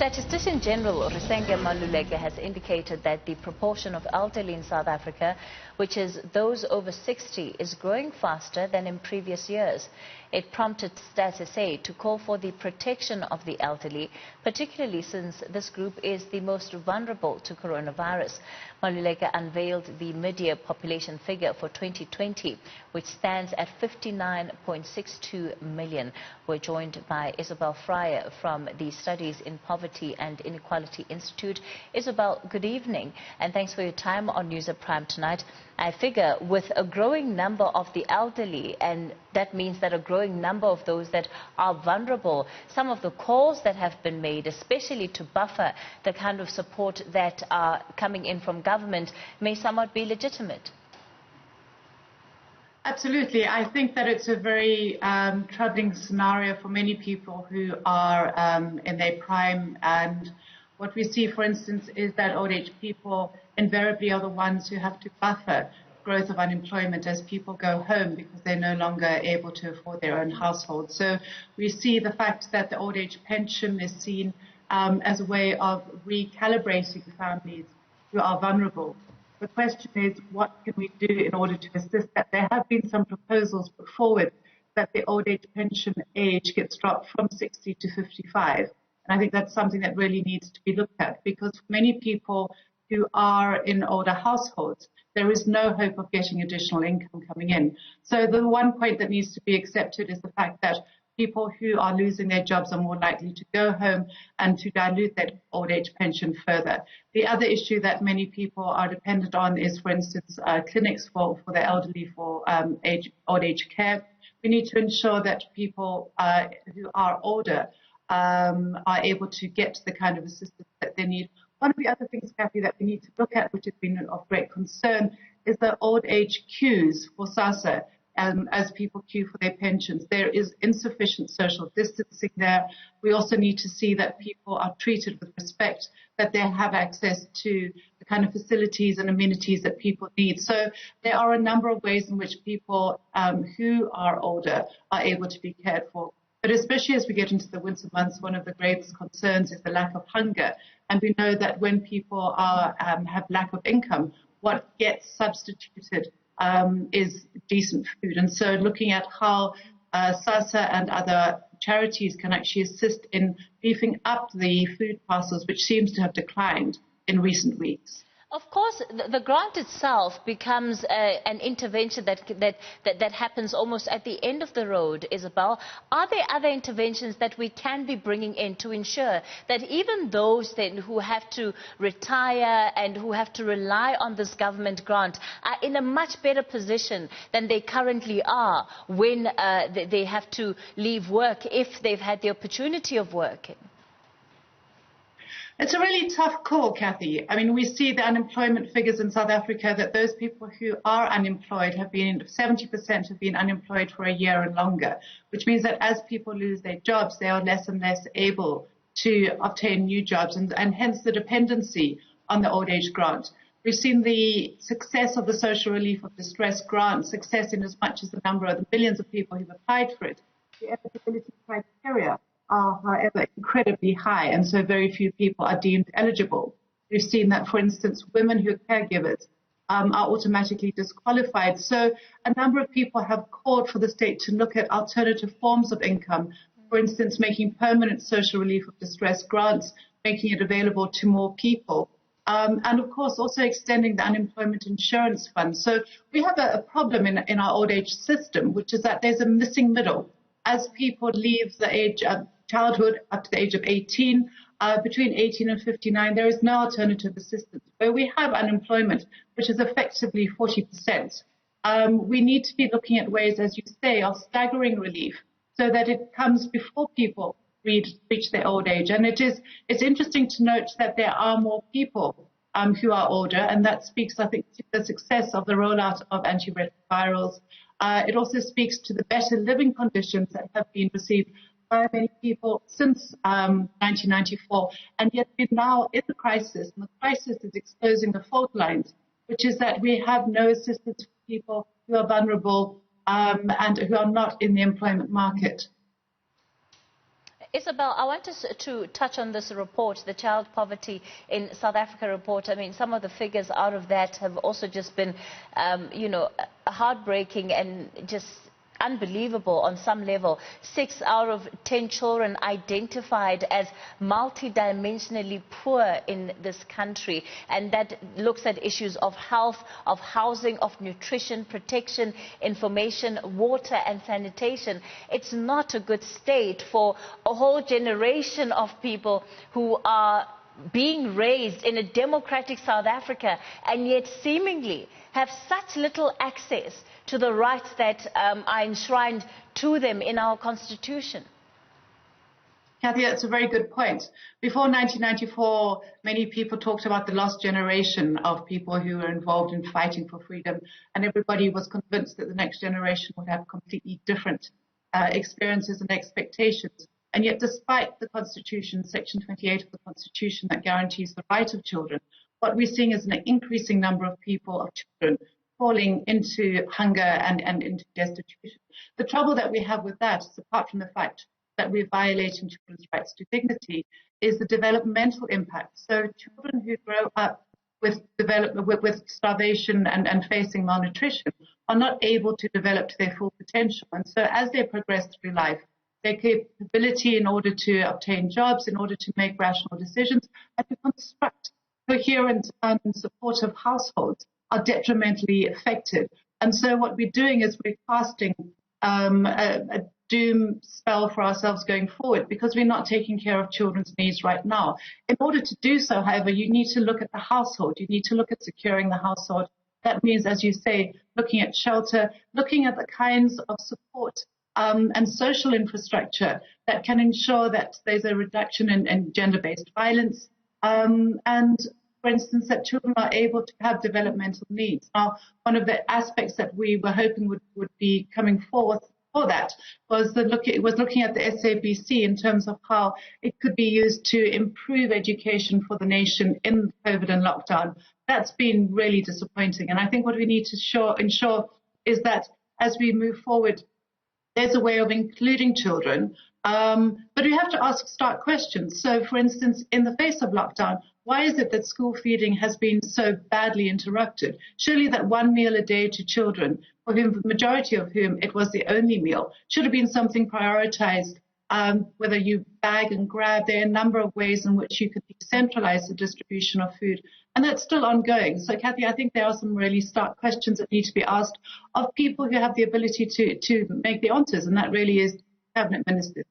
Statistician-General Cathy Mohlahlana has indicated that the proportion of elderly in South Africa, which is those over 60, is growing faster than in previous years. It prompted Stats SA to call for the protection of the elderly, particularly since this group is the most vulnerable to coronavirus. Mohlahlana unveiled the mid-year population figure for 2020, which stands at 59.62 million. We're joined by Isobel Frye from the Studies in Poverty and Inequality Institute. Isobel, good evening, and thanks for your time on Newzroom Prime tonight. I figure with a growing number of the elderly, and that means that a growing number of those that are vulnerable, some of the calls that have been made, especially to buffer the kind of support that are coming in from government, may somewhat be legitimate. Absolutely. I think that it's a very troubling scenario for many people who are in their prime. And what we see, for instance, is that old age people invariably are the ones who have to buffer growth of unemployment as people go home because they're no longer able to afford their own household. So we see the fact that the old age pension is seen as a way of recalibrating families who are vulnerable. The question is, what can we do in order to assist that? There have been some proposals put forward that the old age pension age gets dropped from 60 to 55. And I think that's something that really needs to be looked at, because for many people who are in older households, there is no hope of getting additional income coming in. So the one point that needs to be accepted is the fact that people who are losing their jobs are more likely to go home and to dilute that old age pension further. The other issue that many people are dependent on is, for instance, clinics for the elderly for old age care. We need to ensure that people who are older are able to get the kind of assistance that they need. One of the other things, Cathy, that we need to look at, which has been of great concern, is the old age queues for SASSA. As people queue for their pensions, there is insufficient social distancing there. We also need to see that people are treated with respect, that they have access to the kind of facilities and amenities that people need. So there are a number of ways in which people who are older are able to be cared for. But especially as we get into the winter months, one of the greatest concerns is the lack of hunger. And we know that when people have lack of income, what gets substituted is decent food. And so looking at how SASSA and other charities can actually assist in beefing up the food parcels, which seems to have declined in recent weeks. Of course, the grant itself becomes an intervention that happens almost at the end of the road, Isobel. Are there other interventions that we can be bringing in to ensure that even those then who have to retire and who have to rely on this government grant are in a much better position than they currently are when they have to leave work if they've had the opportunity of working? It's a really tough call, Cathy. I mean, we see the unemployment figures in South Africa that those people who are unemployed have been, 70% have been unemployed for a year and longer, which means that as people lose their jobs, they are less and less able to obtain new jobs, and hence the dependency on the old age grant. We've seen the success of the social relief of distress grant, success in as much as the number of the millions of people who've applied for it. The eligibility criteria are, however, incredibly high, and so very few people are deemed eligible. We've seen that, for instance, women who are caregivers are automatically disqualified. So a number of people have called for the state to look at alternative forms of income, for instance, making permanent social relief of distress grants, making it available to more people, and, of course, also extending the unemployment insurance fund. So we have a problem in our old age system, which is that there's a missing middle. As people leave the age of childhood up to the age of 18, between 18 and 59, there is no alternative assistance. Where we have unemployment, which is effectively 40%, we need to be looking at ways, as you say, of staggering relief so that it comes before people reach their old age. And it's interesting to note that there are more people who are older, and that speaks, I think, to the success of the rollout of antiretrovirals. It also speaks to the better living conditions that have been received by many people since 1994, and yet we're now in the crisis, and the crisis is exposing the fault lines, which is that we have no assistance for people who are vulnerable and who are not in the employment market. Isobel, I want us to touch on this report, the Child Poverty in South Africa report. I mean, some of the figures out of that have also just been, you know, heartbreaking and just unbelievable on some level. 6 out of 10 children identified as multidimensionally poor in this country, and that looks at issues of health, of housing, of nutrition, protection, information, water and sanitation. It's not a good state for a whole generation of people who are being raised in a democratic South Africa and yet seemingly have such little access to the rights that are enshrined to them in our Constitution. Cathy, that's a very good point. Before 1994, many people talked about the lost generation of people who were involved in fighting for freedom, and everybody was convinced that the next generation would have completely different experiences and expectations. And yet, despite the Constitution, Section 28 of the Constitution that guarantees the right of children, what we're seeing is an increasing number of people, of children, falling into hunger and into destitution. The trouble that we have with that, is apart from the fact that we're violating children's rights to dignity, is the developmental impact. So children who grow up with starvation and facing malnutrition are not able to develop to their full potential. And so as they progress through life, their capability in order to obtain jobs, in order to make rational decisions, and to construct coherent and supportive households are detrimentally affected. And so what we're doing is we're casting a doom spell for ourselves going forward because we're not taking care of children's needs right now. In order to do so, however, you need to look at the household. You need to look at securing the household. That means, as you say, looking at shelter, looking at the kinds of support and social infrastructure that can ensure that there's a reduction in gender-based violence and, for instance, that children are able to have developmental needs. Now, one of the aspects that we were hoping would be coming forth for that was looking at the SABC in terms of how it could be used to improve education for the nation in COVID and lockdown. That's been really disappointing. And I think what we need to ensure is that as we move forward, there's a way of including children, but we have to ask stark questions. So, for instance, in the face of lockdown, why is it that school feeding has been so badly interrupted? Surely that one meal a day to children, for whom the majority of whom it was the only meal, should have been something prioritized. Whether you bag and grab, there are a number of ways in which you could decentralize the distribution of food. And that's still ongoing. So, Cathy, I think there are some really stark questions that need to be asked of people who have the ability to make the answers, and that really is cabinet ministers.